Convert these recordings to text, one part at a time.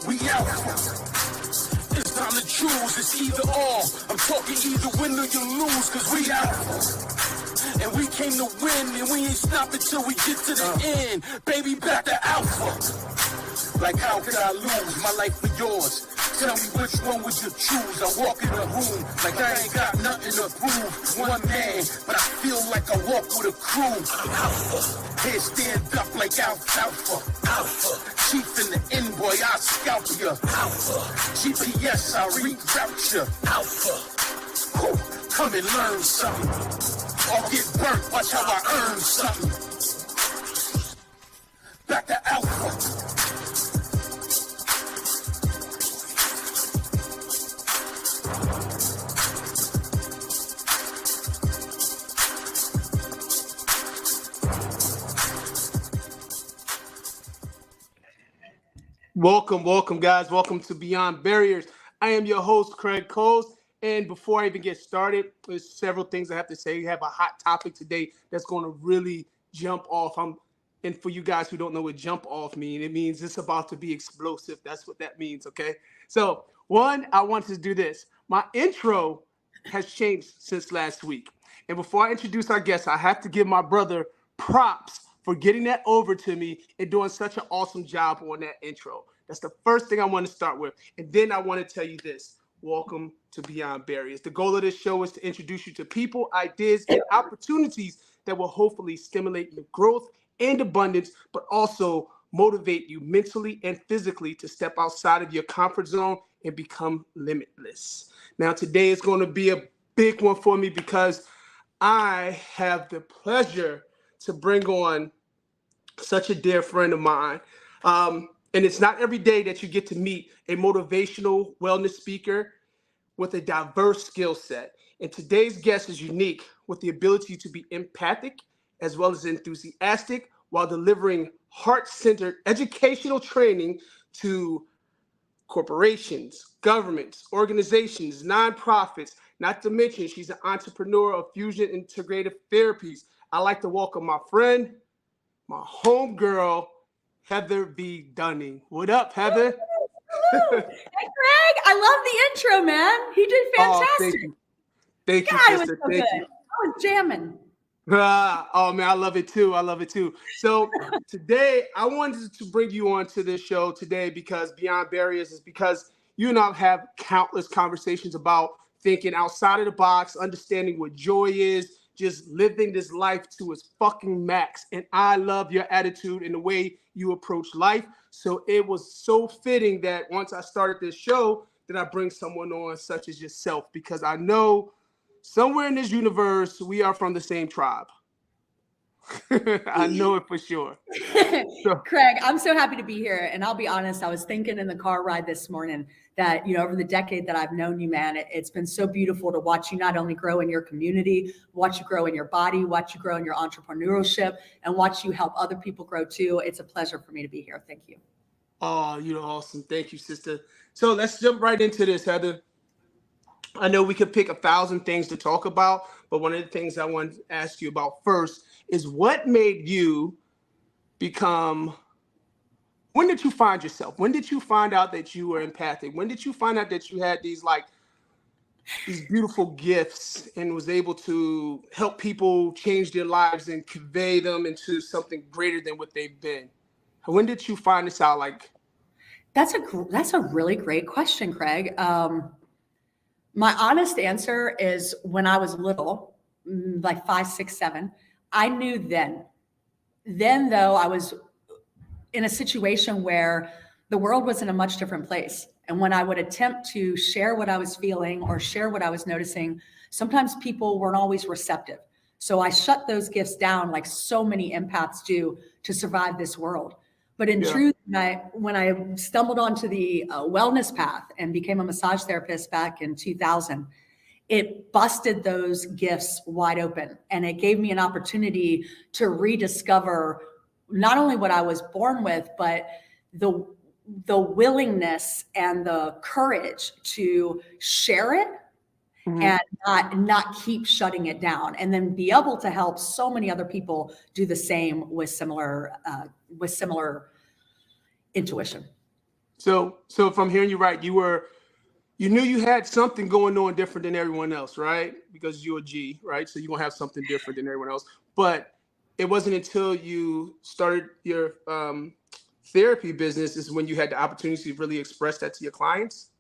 We out. It's time to choose, it's either or. I'm talking either win or you lose, cause we out. And we came to win, and we ain't stopping till we get to the end. Baby, back to alpha. Like how could I lose my life for yours? Tell me which one would you choose? I walk in the room like I ain't got nothing to prove. One man, but I feel like I walk with a crew. Alpha. Head stand up like alpha. Alpha. Chief in the end, boy, I scalp ya. Alpha. GPS, I reroute ya. Alpha. Whew. Come and learn something. Or get burnt, watch how I earn something. Back to alpha. Welcome, guys. Welcome to Beyond Barriers. I am your host, Craig Coles. And before I even get started, there's several things I have to say. We have a hot topic today that's going to really jump off. And for you guys who don't know what jump off means, it means it's about to be explosive. That's what that means, okay? So, one, I want to do this. My intro has changed since last week. And before I introduce our guest, I have to give my brother props for getting that over to me and doing such an awesome job on that intro. That's the first thing I want to start with. And then I want to tell you this. Welcome to Beyond Barriers. The goal of this show is to introduce you to people, ideas, and opportunities that will hopefully stimulate your growth and abundance, but also motivate you mentally and physically to step outside of your comfort zone and become limitless. Now, today is going to be a big one for me because I have the pleasure to bring on such a dear friend of mine. And it's not every day that you get to meet a motivational wellness speaker with a diverse skill set. And today's guest is unique with the ability to be empathic as well as enthusiastic while delivering heart-centered educational training to corporations, governments, organizations, nonprofits, not to mention she's an entrepreneur of Fusion Integrative Therapies. I'd like to welcome my friend, my homegirl, Heather B. Dunning. What up, Heather? Hey, Greg. I love the intro, man. He did fantastic. Oh, thank you. Thank you, God, sister. it was so Thank good. you. I was jamming. Oh, man, I love it too. So today, I wanted to bring you on to this show today because Beyond Barriers is because you and I have countless conversations about thinking outside of the box, understanding what joy is, just living this life to its fucking max. And I love your attitude and the way you approach life. So it was so fitting that once I started this show, that I bring someone on such as yourself, because I know somewhere in this universe, we are from the same tribe. I know it for sure. Craig, I'm so happy to be here. And I'll be honest, I was thinking in the car ride this morning that, over the decade that I've known you, man, it's been so beautiful to watch you not only grow in your community, watch you grow in your body, watch you grow in your entrepreneurship, and watch you help other people grow too. It's a pleasure for me to be here. Thank you. Oh, you're awesome. Thank you, sister. So let's jump right into this, Heather. I know we could pick 1,000 things to talk about, but one of the things I want to ask you about first is what made you when did you find yourself? When did you find out that you were empathic? When did you find out that you had these beautiful gifts and was able to help people change their lives and convey them into something greater than what they've been? When did you find this out? That's a really great question, Craig. My honest answer is when I was little, like 5, 6, 7, I knew then. Then, though, I was in a situation where the world was in a much different place. And when I would attempt to share what I was feeling or share what I was noticing, sometimes people weren't always receptive. So I shut those gifts down like so many empaths do to survive this world. But in truth, when I stumbled onto the wellness path and became a massage therapist back in 2000, it busted those gifts wide open. And it gave me an opportunity to rediscover not only what I was born with, but the willingness and the courage to share it and not keep shutting it down, and then be able to help so many other people do the same with similar intuition. So if I'm hearing you right, you knew you had something going on different than everyone else, right? Because you're a G, right? So you're gonna have something different than everyone else. But it wasn't until you started your therapy business is when you had the opportunity to really express that to your clients.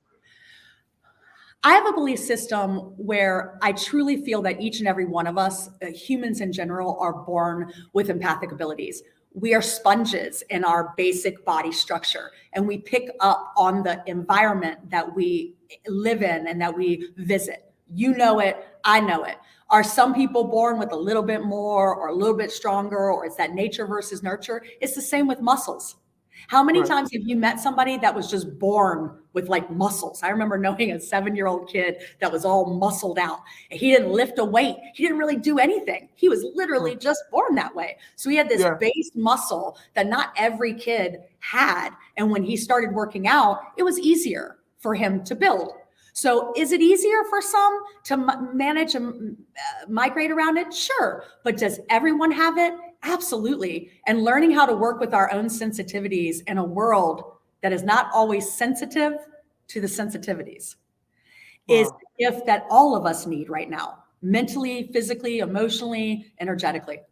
I have a belief system where I truly feel that each and every one of us, humans in general, are born with empathic abilities. We are sponges in our basic body structure, and we pick up on the environment that we live in and that we visit. You know it, I know it. Are some people born with a little bit more or a little bit stronger, or it's that nature versus nurture? It's the same with muscles. How many Right. times have you met somebody that was just born with like muscles? I remember knowing a 7-year-old kid that was all muscled out. He didn't lift a weight. He didn't really do anything. He was literally just born that way. So he had this Yeah. base muscle that not every kid had. And when he started working out, it was easier for him to build. So is it easier for some to manage and migrate around it? Sure. But does everyone have it? Absolutely. And learning how to work with our own sensitivities in a world that is not always sensitive to the sensitivities is Wow. the gift that all of us need right now, mentally, physically, emotionally, energetically.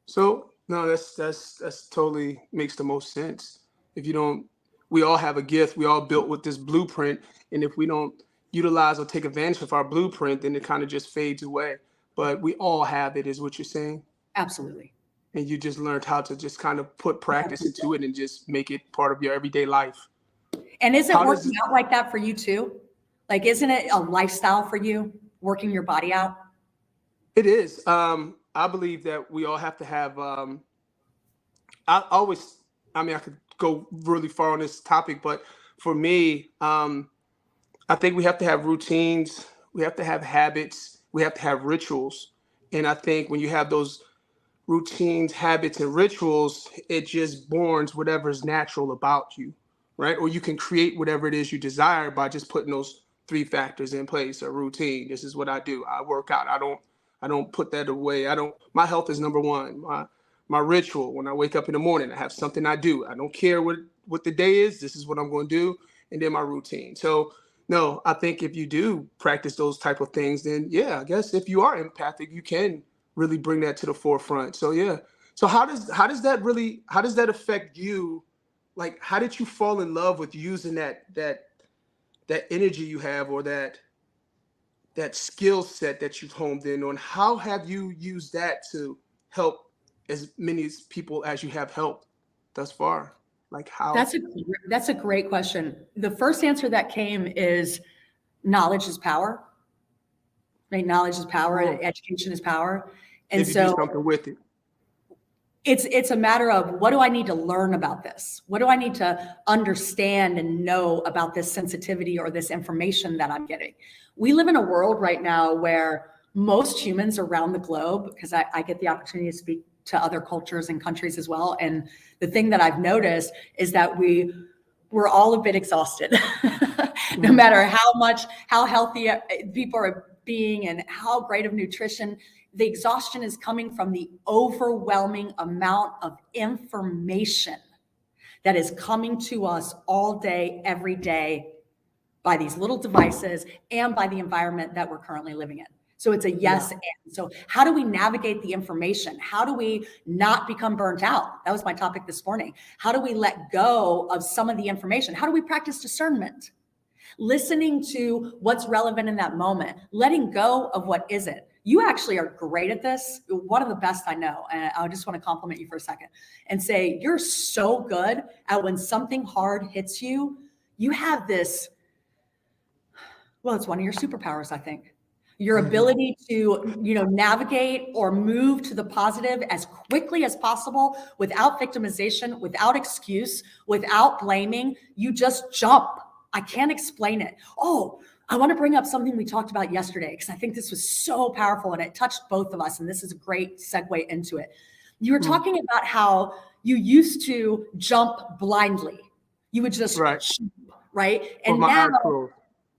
So no, that's totally makes the most sense. If you don't, we all have a gift. We all built with this blueprint, and if we don't utilize or take advantage of our blueprint, then it kind of just fades away. But we all have it, is what you're saying, Absolutely. and you just learned how to just kind of put practice into it and just make it part of your everyday life. And isn't How does working it, out like that for you too? Like, isn't it a lifestyle for you, working your body out? it is? I believe that we all have to have. I always, I mean, I could go really far on this topic, but for me, I think we have to have routines, we have to have habits, we have to have rituals. And I think when you have those routines, habits, and rituals, it just borns whatever is natural about you, right? Or you can create whatever it is you desire by just putting those three factors in place. A routine. This is what I do. I work out. I don't put that away. I don't. My health is number one. My ritual. When I wake up in the morning, I have something I do. I don't care what the day is. This is what I'm going to do, and then my routine. So no, I think if you do practice those type of things, then yeah, I guess if you are empathic, you can really bring that to the forefront. So yeah. So how does that affect you? Like how did you fall in love with using that energy you have, or that skill set that you've honed in on? How have you used that to help as many people as you have helped thus far? Like how? That's a great question. The first answer that came is knowledge is power, right? Knowledge is power, Oh, education is power. And if you do so something with it. it's a matter of, what do I need to learn about this? What do I need to understand and know about this sensitivity or this information that I'm getting? We live in a world right now where most humans around the globe, because I get the opportunity to speak to other cultures and countries as well. And the thing that I've noticed is that we're all a bit exhausted. No Mhm. matter how healthy people are being and how great of nutrition, the exhaustion is coming from the overwhelming amount of information that is coming to us all day, every day, by these little devices and by the environment that we're currently living in. So it's a Yeah. yes and. So how do we navigate the information? How do we not become burnt out? That was my topic this morning. How do we let go of some of the information? How do we practice discernment? Listening to what's relevant in that moment, letting go of what isn't. You actually are great at this, one of the best I know. And I just want to compliment you for a second and say, you're so good at when something hard hits you, you have this, well, it's one of your superpowers, I think. Your Mhm. ability to, navigate or move to the positive as quickly as possible without victimization, without excuse, without blaming. You just jump. I can't explain it. Oh, I want to bring up something we talked about yesterday because I think this was so powerful and it touched both of us. And this is a great segue into it. You were Mm. talking about how you used to jump blindly. You would just Right. jump, right? With And my now, eyes closed.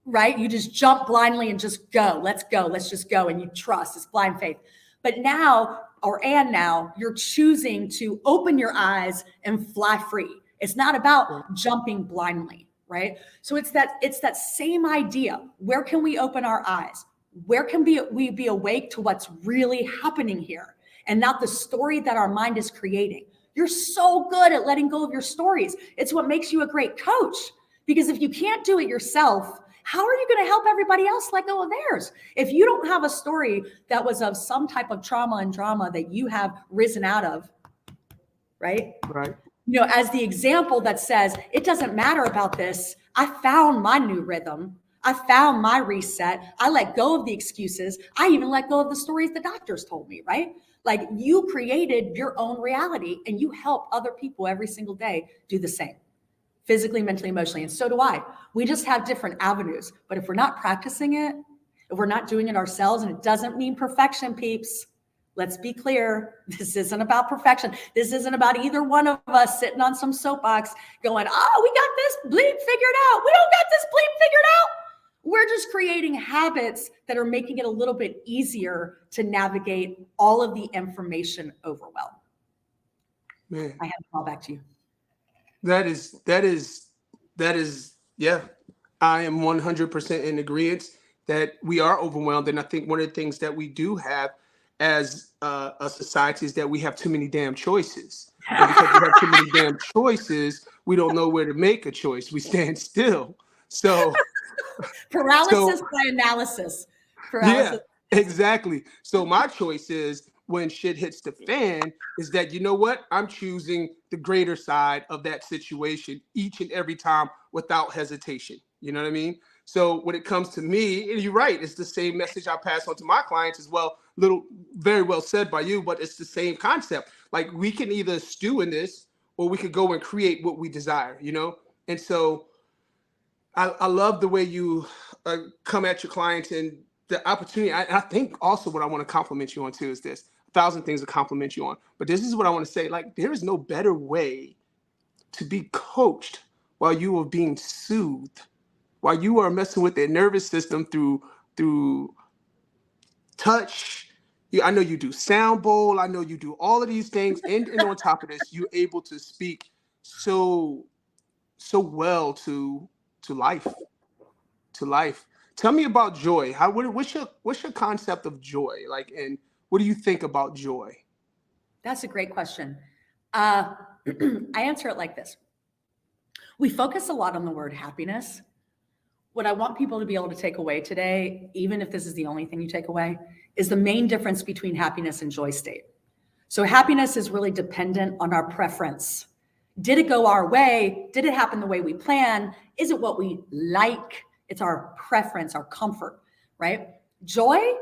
right? You just jump blindly and just go. Let's go. Let's just go. And you trust. It's blind faith. But now, now, you're choosing to open your eyes and fly free. It's not about jumping blindly, right? So it's that same idea. Where can we open our eyes? Where can we be awake to what's really happening here and not the story that our mind is creating? You're so good at letting go of your stories. It's what makes you a great coach, because if you can't do it yourself, how are you going to help everybody else let go of theirs? If you don't have a story that was of some type of trauma and drama that you have risen out of, right? Right. You know, as the example that says, it doesn't matter about this. I found my new rhythm. I found my reset. I let go of the excuses. I even let go of the stories the doctors told me, right? Like, you created your own reality and you help other people every single day do the same, physically, mentally, emotionally. And so do I. We just have different avenues. But if we're not practicing it, if we're not doing it ourselves, and it doesn't mean perfection, peeps. Let's be clear. This isn't about perfection. This isn't about either one of us sitting on some soapbox going, oh, we got this bleep figured out. We don't got this bleep figured out. We're just creating habits that are making it a little bit easier to navigate all of the information overwhelm. Man, I have to call back to you. that is, yeah. I am 100% in agreement that we are overwhelmed. And I think one of the things that we do have as a society is that we have too many damn choices. And because we have too many damn choices, we don't know where to make a choice. We stand still. So paralysis by analysis. Paralysis. Yeah, exactly. So my choice is, when shit hits the fan, is that, you know what? I'm choosing the greater side of that situation each and every time without hesitation. You know what I mean? So when it comes to me, and you're right, it's the same message I pass on to my clients as well. Very well said by you, but it's the same concept. Like, we can either stew in this, or we could go and create what we desire, you know? And so I love the way you come at your clients and the opportunity. I think also what I want to compliment you on too is this. 1,000 things to compliment you on, but this is what I want to say. Like, there is no better way to be coached while you are being soothed, while you are messing with their nervous system through touch. I know you do sound bowl. I know you do all of these things, and on top of this, you're able to speak so well to life. Tell me about joy. What's your concept of joy? Like, and what do you think about joy? That's a great question. I answer it like this. We focus a lot on the word happiness. What I want people to be able to take away today, even if this is the only thing you take away, is the main difference between happiness and joy state. So happiness is really dependent on our preference. Did it go our way? Did it happen the way we plan? Is it what we like? It's our preference, our comfort, right? Joy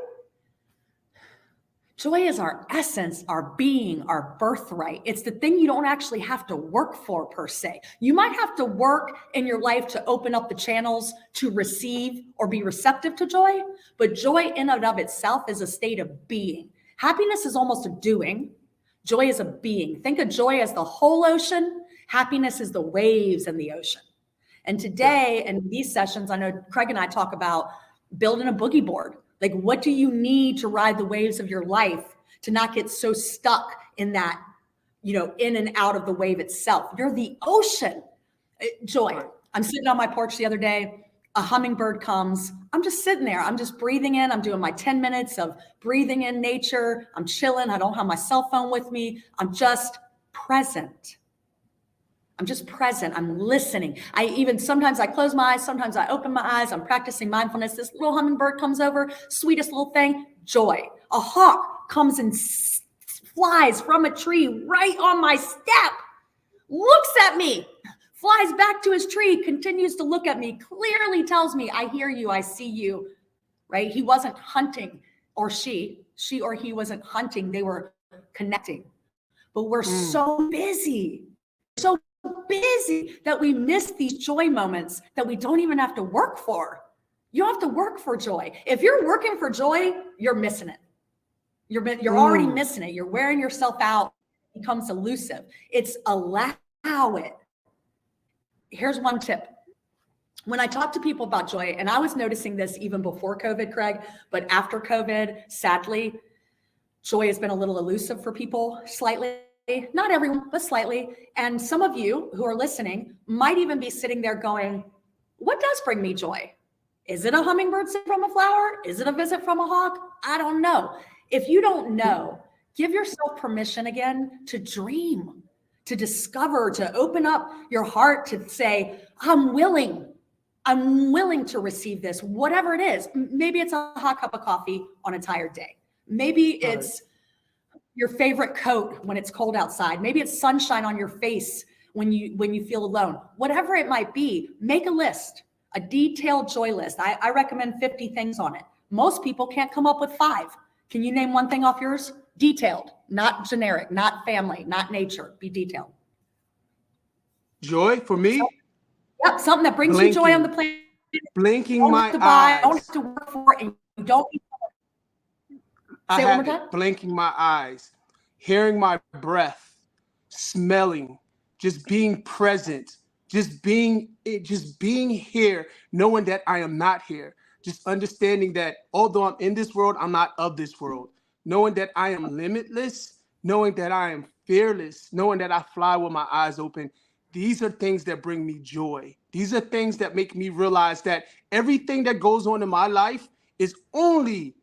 is our essence, our being, our birthright. It's the thing you don't actually have to work for per se. You might have to work in your life to open up the channels to receive or be receptive to joy, but joy in and of itself is a state of being. Happiness is almost a doing. Joy is a being. Think of joy as the whole ocean. Happiness is the waves in the ocean. And today, in these sessions, I know Craig and I talk about building a boogie board. Like, what do you need to ride the waves of your life to not get so stuck in that, in and out of the wave itself? You're the ocean. Joy. I'm sitting on my porch the other day. A hummingbird comes. I'm just sitting there. I'm just breathing in. I'm doing my 10 minutes of breathing in nature. I'm chilling. I don't have my cell phone with me. I'm just present. I'm just present. I'm listening. Sometimes I close my eyes. Sometimes I open my eyes. I'm practicing mindfulness. This little hummingbird comes over, sweetest little thing, joy. A hawk comes and flies from a tree right on my step, looks at me, flies back to his tree, continues to look at me, clearly tells me, I hear you, I see you, right? He wasn't hunting, or she or he wasn't hunting. They were connecting. But we're so busy that we miss these joy moments that we don't even have to work for. You don't have to work for joy. If you're working for joy, you're missing it. You're already missing it. You're wearing yourself out. It becomes elusive. It's allow it. Here's one tip. When I talk to people about joy, and I was noticing this even before COVID, Craig, but after COVID, sadly, joy has been a little elusive for people slightly. not everyone, but slightly. And some of you who are listening might even be sitting there going, what does bring me joy? Is it a hummingbird sitting from a flower? Is it a visit from a hawk? I don't know. If you don't know, give yourself permission again to dream, to discover, to open up your heart, to say, I'm willing to receive this, whatever it is. Maybe it's a hot cup of coffee on a tired day. Maybe it's your favorite coat when it's cold outside. Maybe it's sunshine on your face when you feel alone. Whatever it might be, make a list, a detailed joy list. I recommend 50 things on it. Most people can't come up with 5. Can you name one thing off yours? Detailed, not generic, not family, not nature. Be detailed. Joy for me? Yep, something that brings you joy on the planet. Blinking my eyes. Don't have to work for it, and you don't. Say it one more time. Blinking my eyes, hearing my breath, smelling, just being present, just being here, knowing that I am not here, just understanding that although I'm in this world, I'm not of this world, knowing that I am limitless, knowing that I am fearless, knowing that I fly with my eyes open. These are things that bring me joy. These are things that make me realize that everything that goes on in my life is only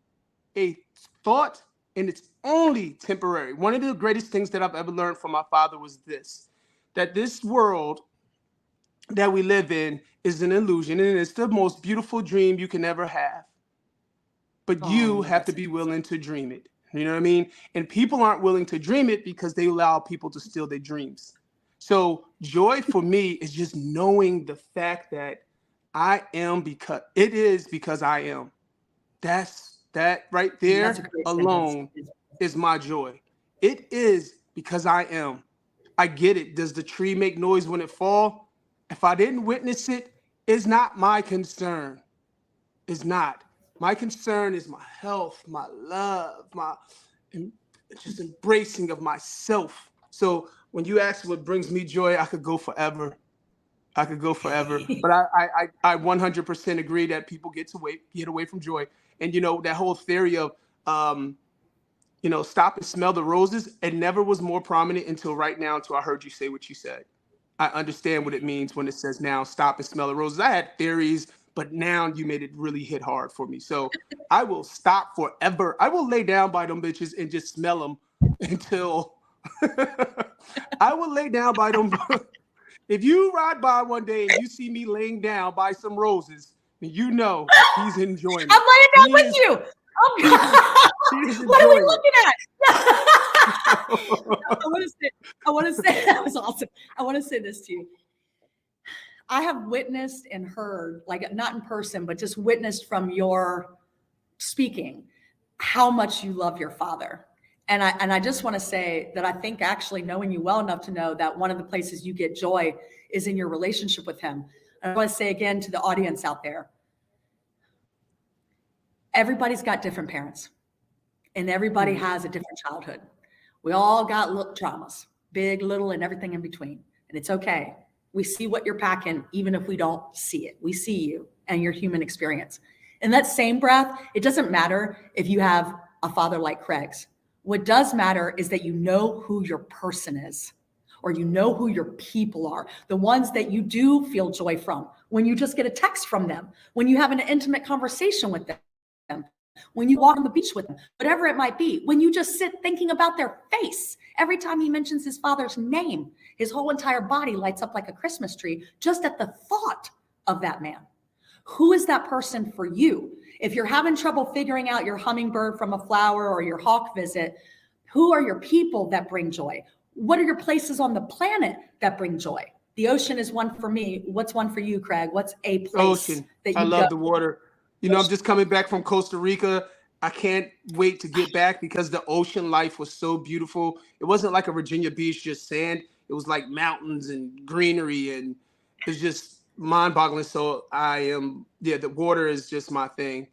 a thought, and it's only temporary. One of the greatest things that I've ever learned from my father was this, that this world that we live in is an illusion, and it's the most beautiful dream you can ever have. But you have to be willing to dream it. You know what I mean? And people aren't willing to dream it because they allow people to steal their dreams. So joy for me is just knowing the fact that I am because I am. That right there alone is my joy. It is because I am. I get it. Does the tree make noise when it falls? If I didn't witness it, it's not my concern. It's not. My concern is my health, my love, my just embracing of myself. So when you ask what brings me joy, I could go forever. But I 100% agree that people get away from joy. And, that whole theory of, stop and smell the roses, it never was more prominent until right now, until I heard you say what you said. I understand what it means when it says now, stop and smell the roses. I had theories, but now you made it really hit hard for me. So I will stop forever. I will lay down by them bitches and just smell them until I will lay down by them. If you ride by one day and you see me laying down by some roses, you know he's enjoying it. I'm laying down with you. What are we looking at? I want to say that was awesome. I want to say this to you. I have witnessed and heard, like not in person, but just witnessed from your speaking, how much you love your father. And I just want to say that I think actually knowing you well enough to know that one of the places you get joy is in your relationship with him. And I want to say again to the audience out there, everybody's got different parents and everybody has a different childhood. We all got little traumas, big, little, and everything in between. And it's okay. We see what you're packing, even if we don't see it. We see you and your human experience. In that same breath, it doesn't matter if you have a father like Craig's. What does matter is that you know who your person is, or you know who your people are, the ones that you do feel joy from, when you just get a text from them, when you have an intimate conversation with them, when you walk on the beach with them, whatever it might be, when you just sit thinking about their face. Every time he mentions his father's name, his whole entire body lights up like a Christmas tree just at the thought of that man. Who is that person for you? If you're having trouble figuring out your hummingbird from a flower or your hawk visit, who are your people that bring joy? What are your places on the planet that bring joy? The ocean is one for me. What's one for you, Craig? What's a place ocean. that you I love go? the water. I'm just coming back from Costa Rica. I can't wait to get back because the ocean life was so beautiful. It wasn't like a Virginia beach, just sand. It was like mountains and greenery, and it's just mind-boggling. So the water is just my thing.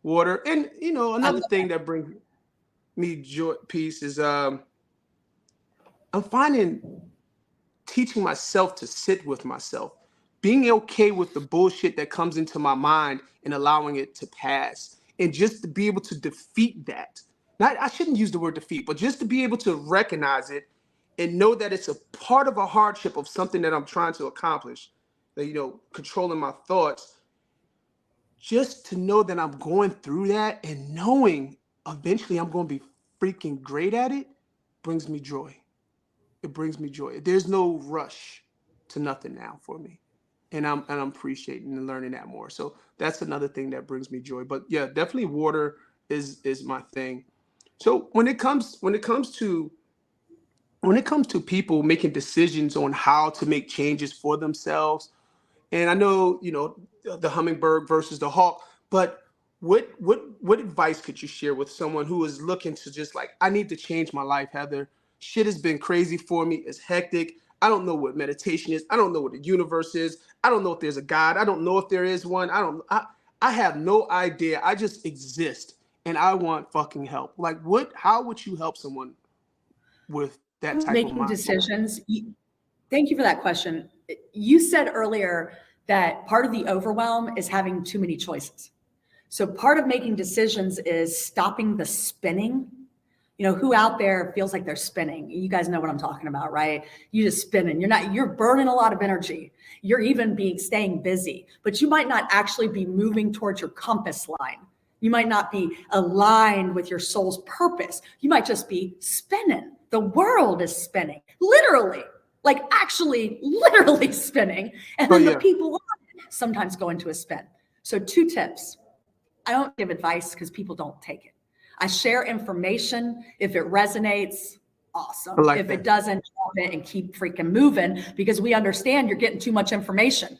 Water. And another thing that brings me joy, peace is I'm finding teaching myself to sit with myself, being okay with the bullshit that comes into my mind and allowing it to pass, and just to be able to defeat that. I shouldn't use the word defeat, but just to be able to recognize it and know that it's a part of a hardship of something that I'm trying to accomplish, that, controlling my thoughts, just to know that I'm going through that and knowing eventually I'm going to be freaking great at it brings me joy. It brings me joy. There's no rush to nothing now for me. And I'm appreciating and learning that more. So that's another thing that brings me joy. But yeah, definitely water is my thing. So when it comes to people making decisions on how to make changes for themselves, and I know, the hummingbird versus the hawk, but what advice could you share with someone who is looking to just like, I need to change my life, Heather. Shit has been crazy for me. It's hectic. I don't know what meditation is. I don't know what the universe is. I don't know if there's a God. I don't know if there is one. I have no idea. I just exist and I want fucking help. Like how would you help someone with that type of Making mindset? decisions. Thank you for that question. You said earlier that part of the overwhelm is having too many choices. So part of making decisions is stopping the spinning. Who out there feels like they're spinning? You guys know what I'm talking about, right? You just spinning. You're burning a lot of energy. You're even staying busy, but you might not actually be moving towards your compass line. You might not be aligned with your soul's purpose. You might just be spinning. The world is spinning, literally, like actually literally spinning. And then the people on it sometimes go into a spin. So 2 tips. I don't give advice because people don't take it. I share information. If it resonates, awesome. If it doesn't, drop it and keep freaking moving, because we understand you're getting too much information.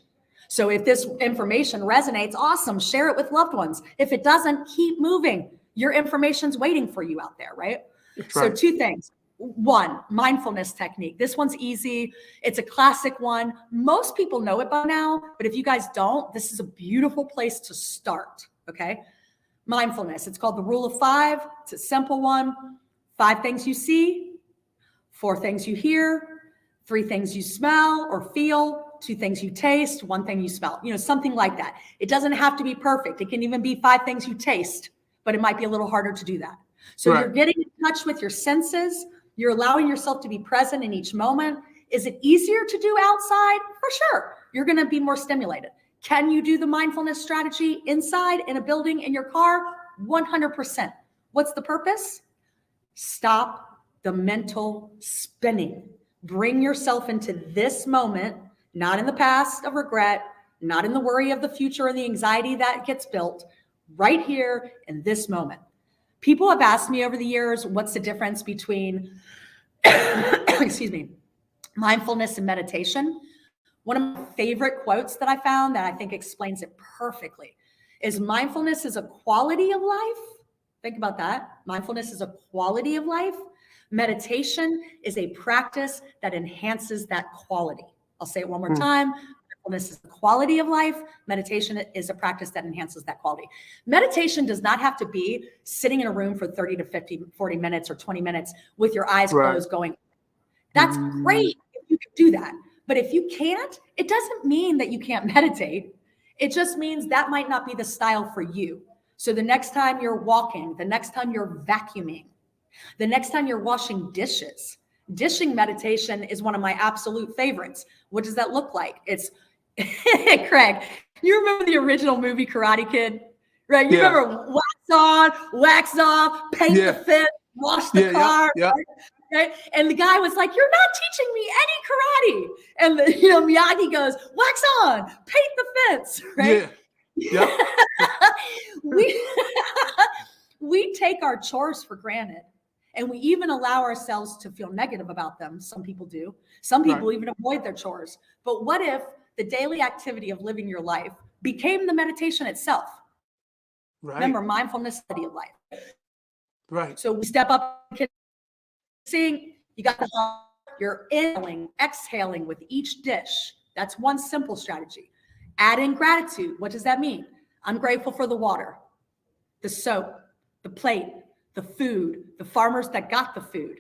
So if this information resonates, awesome. Share it with loved ones. If it doesn't, keep moving. Your information's waiting for you out there, right? So 2 things. 1, mindfulness technique. This one's easy. It's a classic one. Most people know it by now, but if you guys don't, this is a beautiful place to start. Okay. Mindfulness. It's called the rule of 5. It's a simple one. 5 things you see, 4 things you hear, 3 things you smell or feel, 2 things you taste, 1 thing you smell, something like that. It doesn't have to be perfect. It can even be 5 things you taste, but it might be a little harder to do that. So You're getting in touch with your senses. You're allowing yourself to be present in each moment. Is it easier to do outside? For sure. You're going to be more stimulated. Can you do the mindfulness strategy inside in a building, in your car? 100%. What's the purpose? Stop the mental spinning. Bring yourself into this moment, not in the past of regret, not in the worry of the future and the anxiety that gets built, right here in this moment. People have asked me over the years, what's the difference between, excuse me, mindfulness and meditation? One of my favorite quotes that I found that I think explains it perfectly is mindfulness is a quality of life. Think about that. Mindfulness is a quality of life. Meditation is a practice that enhances that quality. I'll say it one more time. Mindfulness is the quality of life. Meditation is a practice that enhances that quality. Meditation does not have to be sitting in a room for 30 to 50, 40 minutes or 20 minutes with your eyes closed going. That's great if you can do that. But if you can't, it doesn't mean that you can't meditate. It just means that might not be the style for you. So the next time you're walking, the next time you're vacuuming, the next time you're washing dishes, dishing meditation is one of my absolute favorites. What does that look like? It's Craig, you remember the original movie Karate Kid, right? You remember wax on, wax off, paint the fence, wash the car. Right? And the guy was like, "You're not teaching me any karate." And Miyagi goes, "Wax on, paint the fence." Right? Yeah. We take our chores for granted, and we even allow ourselves to feel negative about them. Some people do. Some people even avoid their chores. But what if the daily activity of living your life became the meditation itself? Remember, mindfulness, study of life. So we step up. Seeing you got you're inhaling, exhaling with each dish. That's one simple strategy. Add in gratitude. What does that mean? I'm grateful for the water, the soap, the plate, the food, the farmers that got the food,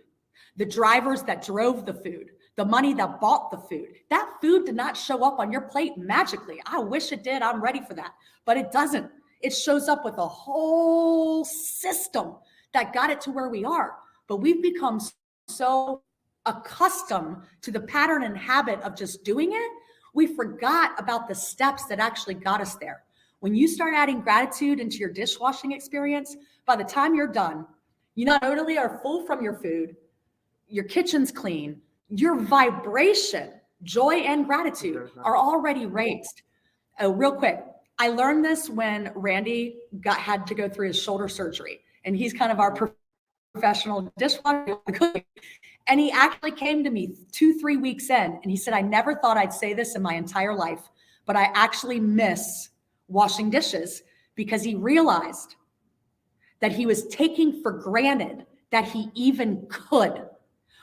the drivers that drove the food, the money that bought the food. That food did not show up on your plate magically. I wish it did. I'm ready for that. But it doesn't. It shows up with a whole system that got it to where we are. But we've become so accustomed to the pattern and habit of just doing it, we forgot about the steps that actually got us there. When you start adding gratitude into your dishwashing experience, by the time you're done, you not only are full from your food, your kitchen's clean, your vibration, joy and gratitude are already raised. Oh, real quick, I learned this when Randy had to go through his shoulder surgery, and he's kind of our professional dishwasher. And he actually came to me 2-3 weeks in, and he said, I never thought I'd say this in my entire life, but I actually miss washing dishes, because he realized that he was taking for granted that he even could.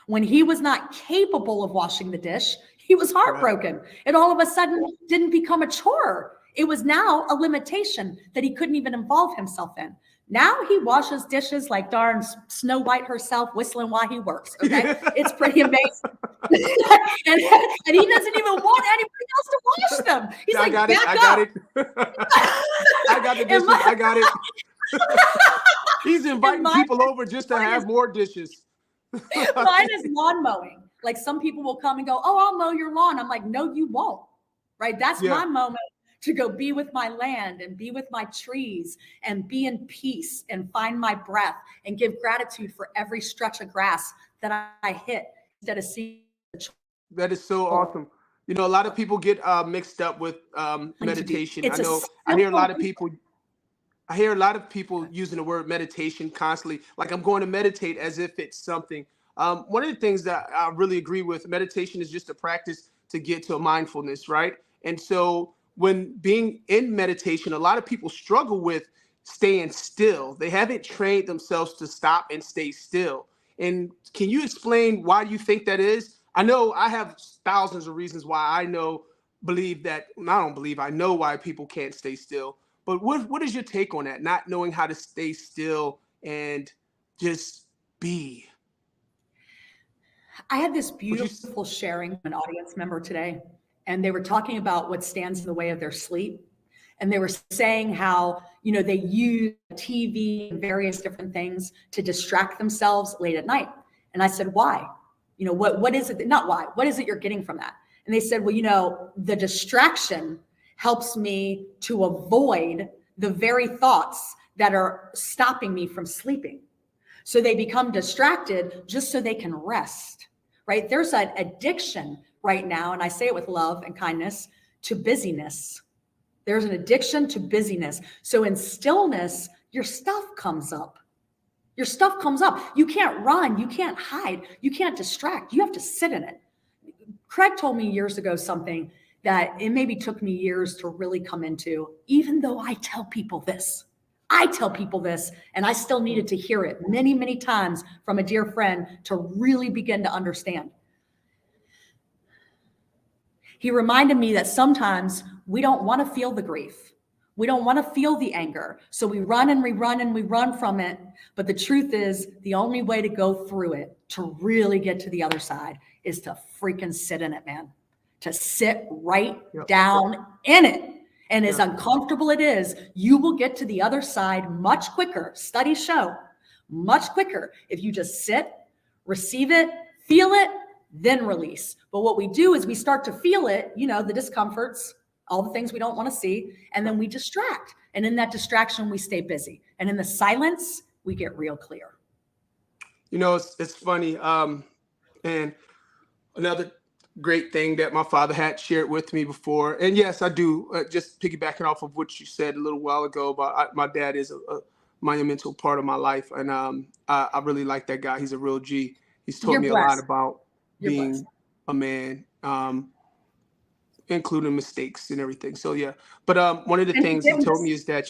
When he was not capable of washing the dish, he was heartbroken. It all of a sudden didn't become a chore. It was now a limitation that he couldn't even involve himself in. Now he washes dishes like darn Snow White herself, whistling while he works. Okay, it's pretty amazing. and he doesn't even want anybody else to wash them. He's like, I back got up. it. I got the dishes. I got it. He's inviting people over just to have more dishes. Mine is lawn mowing. Like, some people will come and go, oh, I'll mow your lawn. I'm like, no, you won't. Right? That's my moment to go be with my land and be with my trees and be in peace and find my breath and give gratitude for every stretch of grass that I hit, instead of seeing the chore. That is so awesome. You know, a lot of people get mixed up with meditation. I hear a lot of people using the word meditation constantly. Like, I'm going to meditate, as if it's something. One of the things that I really agree with, meditation is just a practice to get to a mindfulness, right? And so when being in meditation, a lot of people struggle with staying still. They haven't trained themselves to stop and stay still. And can you explain why you think that is? I know I have thousands of reasons why I know why people can't stay still. But what is your take on that? Not knowing how to stay still and just be. I had this beautiful sharing from an audience member today, and they were talking about what stands in the way of their sleep. And they were saying how, they use TV and various different things to distract themselves late at night. And I said, why? What is it? Not why. What is it you're getting from that? And they said, well, the distraction helps me to avoid the very thoughts that are stopping me from sleeping. So they become distracted just so they can rest, right? There's an addiction right now, and I say it with love and kindness, to busyness. There's an addiction to busyness. So in stillness, your stuff comes up. Your stuff comes up. You can't run. You can't hide. You can't distract. You have to sit in it. Craig told me years ago something that it maybe took me years to really come into, even though I tell people this. And I still needed to hear it many, many times from a dear friend to really begin to understand. He reminded me that sometimes we don't want to feel the grief. We don't want to feel the anger. So we run and we run and we run from it. But the truth is, the only way to go through it, to really get to the other side, is to freaking sit in it, man. To sit right down in it. And as uncomfortable it is, you will get to the other side much quicker. Studies show much quicker if you just sit, receive it, feel it, then release. But what we do is we start to feel it, the discomforts, all the things we don't want to see, and then we distract. And in that distraction, we stay busy. And in the silence, we get real clear. It's funny. And another great thing that my father had shared with me before, and yes, I do, just piggybacking off of what you said a little while ago about my dad is a monumental part of my life. And I really like that guy. He's a real G. He's taught me a lot about being a man, including mistakes and everything. So yeah, but one of the things he told me is that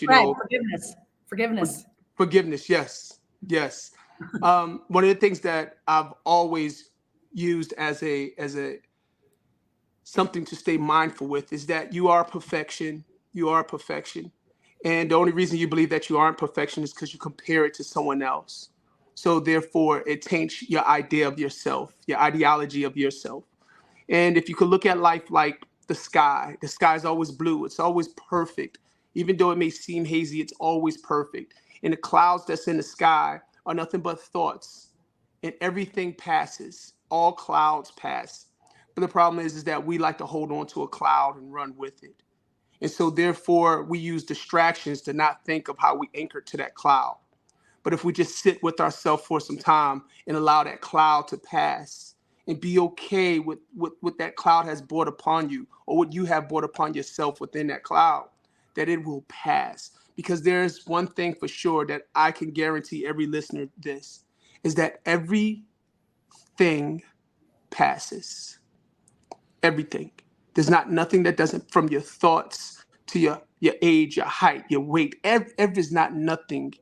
forgiveness. Yes. One of the things that I've always used as a something to stay mindful with is that you are perfection. And the only reason you believe that you aren't perfection is because you compare it to someone else. So therefore, it taints your idea of yourself, your ideology of yourself. And if you could look at life like the sky is always blue. It's always perfect. Even though it may seem hazy, it's always perfect. And the clouds that's in the sky are nothing but thoughts. And everything passes. all clouds pass. But the problem is that we like to hold on to a cloud and run with it. And so therefore we use distractions to not think of how we anchor to that cloud. But if we just sit with ourselves for some time and allow that cloud to pass and be okay with what that cloud has brought upon you or what you have brought upon yourself within that cloud, that it will pass. Because there's one thing for sure that I can guarantee every listener this, is that everything passes. Everything. There's not nothing that doesn't, from your thoughts to your age, your height, your weight. Every is not nothing.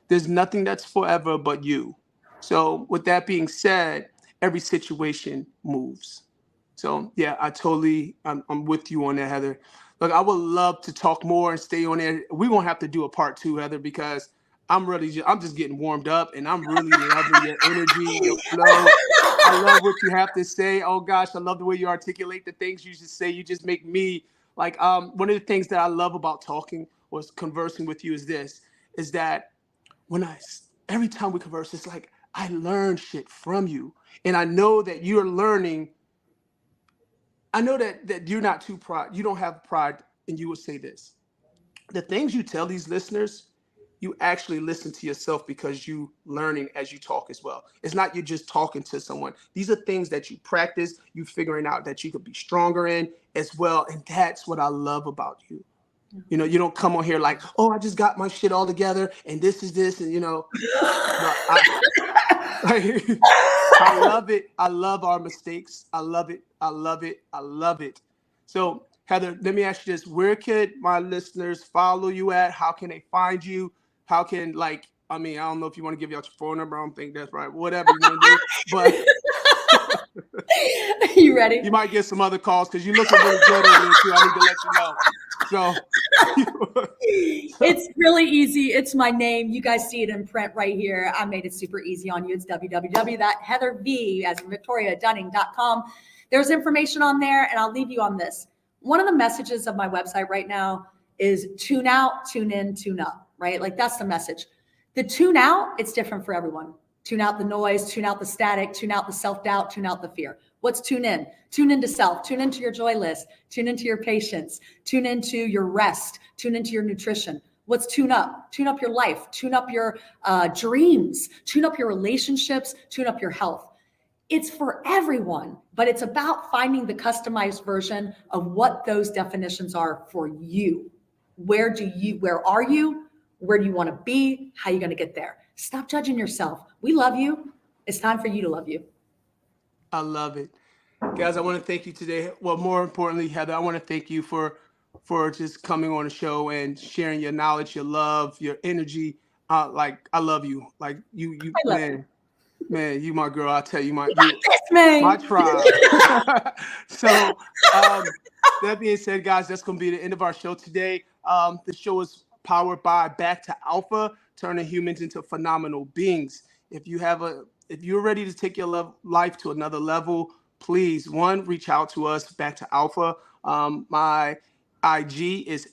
There's nothing that's forever but you. So with that being said, every situation moves. So yeah, I'm with you on that, Heather. Look, I would love to talk more and stay on there. We're gonna have to do a part 2, Heather, because I'm just getting warmed up and I'm really loving your energy, your flow. I love what you have to say. Oh gosh, I love the way you articulate the things you just say. You just make me like one of the things that I love about talking or conversing with you is that every time we converse, it's like I learn shit from you. And I know that you're learning. I know that you're not too proud. You don't have pride, and you would say this. The things you tell these listeners, you actually listen to yourself because you learning as you talk as well. It's not you just talking to someone. These are things that you practice, you figuring out that you could be stronger in as well. And that's what I love about you. You know, you don't come on here like, oh, I just got my shit all together and this is this. And, I love it. I love our mistakes. I love it. I love it. I love it. So, Heather, let me ask you this. Where could my listeners follow you at? How can they find you? How can, I don't know if you want to give out your phone number. I don't think that's right. Whatever you want to do. But you ready? You might get some other calls because you're looking really good over there too. I need to let you know. So it's really easy. It's my name. You guys see it in print right here. I made it super easy on you. It's www.heatherv as in Victoria Dunning.com. There's information on there, and I'll leave you on this. One of the messages of my website right now is tune out, tune in, tune up, right? Like that's the message. The tune out, it's different for everyone. Tune out the noise, tune out the static, tune out the self-doubt, tune out the fear. What's tune in? Tune into self, tune into your joy list, tune into your patience, tune into your rest, tune into your nutrition. What's tune up? Tune up your life, tune up your dreams, tune up your relationships, tune up your health. It's for everyone, but it's about finding the customized version of what those definitions are for you. Where are you? Where do you want to be? How are you going to get there? Stop judging yourself. We love you. It's time for you to love you. I love it. Guys, I want to thank you today. Well, more importantly, Heather, I want to thank you for just coming on the show and sharing your knowledge, your love, your energy. I love you. Like you man, you my girl. I tell you, my tribe. So that being said, guys, that's going to be the end of our show today. The show is powered by Back to Alpha, turning humans into phenomenal beings. If you're ready to take your life to another level, please, reach out to us, Back to Alpha. My IG is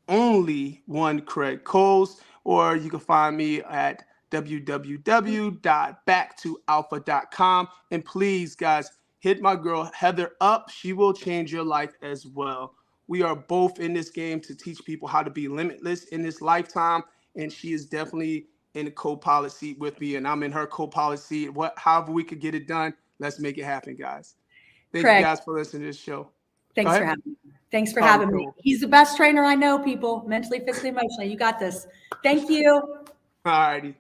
only one Craig Coles, or you can find me at www.backtoalpha.com. And please, guys, hit my girl Heather up. She will change your life as well. We are both in this game to teach people how to be limitless in this lifetime, and she is definitely in the co-pilot seat with me, and I'm in her co-pilot seat. However we could get it done, let's make it happen, guys. Thank you guys for listening to this show. Thanks for having me. Thanks for having me. He's the best trainer I know, people. Mentally, physically, emotionally. You got this. Thank you. All righty.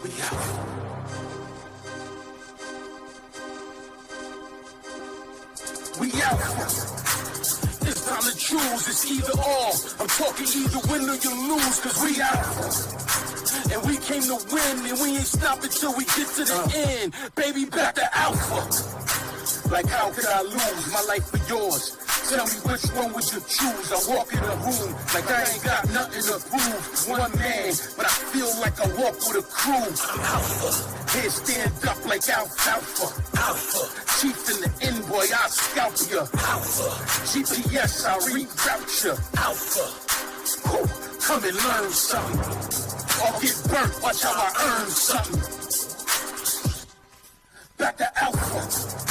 We out. We out. It's time to choose. It's either or. I'm talking either win or you lose, cause we out. And we came to win, and we ain't stopping till we get to the end. Baby, back to Alpha. Like how could I lose my life for yours? Tell me which one would you choose? I walk in a room like I ain't got nothing to prove. One man, but I feel like I walk with a crew. I'm Alpha. Here stand up like Alpha. Alpha. Chief in the end, boy, I'll scalp ya. Alpha. GPS, I'll reroute ya. Alpha. Come and learn something. I'll get burnt, watch how I earn something. Back to Alpha.